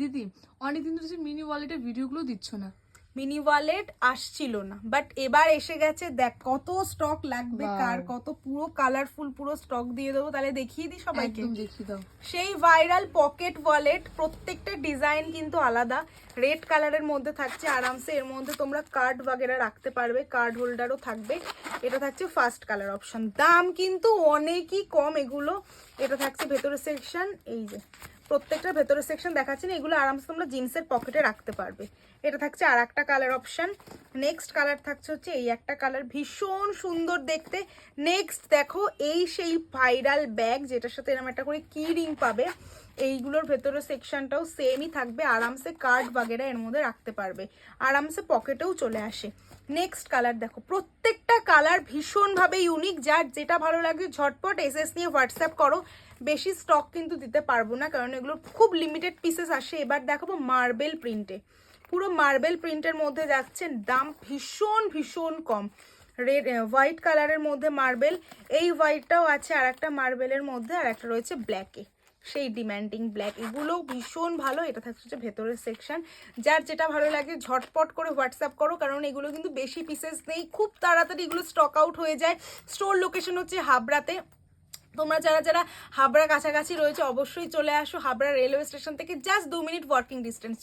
দিদি অনেকদিন ধরে মিনি ওয়ালেটের ভিডিওগুলো দিচ্ছ না। মিনি ওয়ালেট আসছিল না, বাট এবার এসে গেছে। দেখ কত স্টক লাগবে, কার কত, পুরো কালারফুল পুরো স্টক দিয়ে দেবো। তাহলে দেখিয়ে দিই সবাইকে, একদম দেখিয়ে দাও। সেই ভাইরাল পকেট ওয়ালেট, প্রত্যেকটা ডিজাইন কিন্তু আলাদা। রেড কালারের মধ্যে থাকছে আরামসে, এর মধ্যে তোমরা কার্ড বাগেরা রাখতে পারবে, কার্ড হোল্ডারও থাকবে। এটা থাকছে ফার্স্ট কালার অপশন, দাম কিন্তু অনেকই কম এগুলো। এটা থাকছে ভেতরের সেকশন, এই যে প্রত্যেকটা ভেতরের সেকশন দেখাচ্ছি না, এগুলো আরামসে তোমরা জিন্সের পকেটে রাখতে পারবে। এটা থাকছে আর একটা কালার অপশন। নেক্সট কালার থাকছে হচ্ছে এই একটা কালার, ভীষণ সুন্দর দেখতে। নেক্সট দেখো, এই সেই ভাইরাল ব্যাগ যেটার সাথে এরকম একটা করে কি রিং পাবে। এইগুলোর ভেতরের সেকশনটাও সেমই থাকবে, আরামসে কার্ড বাগেরা এর মধ্যে রাখতে পারবে, আরামসে পকেটেও চলে আসে। নেক্সট কালার দেখো, প্রত্যেকটা কালার ভীষণভাবে ইউনিক। যার যেটা ভালো লাগে ঝটপট এসএস নিয়ে হোয়াটসঅ্যাপ করো। বেশি স্টক কিন্তু দিতে পারবো না, কারণ এগুলো খুব লিমিটেড পিসেস আসে। এবার দেখাবো মার্বেল প্রিন্টে, পুরো মার্বেল প্রিন্টের মধ্যে যাচ্ছে, দাম ভীষণ ভীষণ কম। রেড হোয়াইট কালারের মধ্যে মার্বেল, এই হোয়াইটটাও আছে আর একটা মার্বেলের মধ্যে, আর একটা রয়েছে ব্ল্যাকে, সেই ডিম্যান্ডিং ব্ল্যাক। এগুলো ভীষণ ভালো। এটা থাকছে হচ্ছে ভেতরের সেকশন। যার যেটা ভালো লাগে ঝটপট করে হোয়াটসঅ্যাপ করো, কারণ এগুলো কিন্তু বেশি পিসেস নেই, খুব তাড়াতাড়ি এগুলো স্টক আউট হয়ে যায়। স্টোর লোকেশন হচ্ছে হাবড়াতে। তোমরা যারা যারা হাবড়া কাছাকাছি রয়েছে অবশ্যই চলে আসো। হাবড়া রেলওয়ে স্টেশন থেকে জাস্ট 2 মিনিট ওয়াকিং ডিস্টেন্স।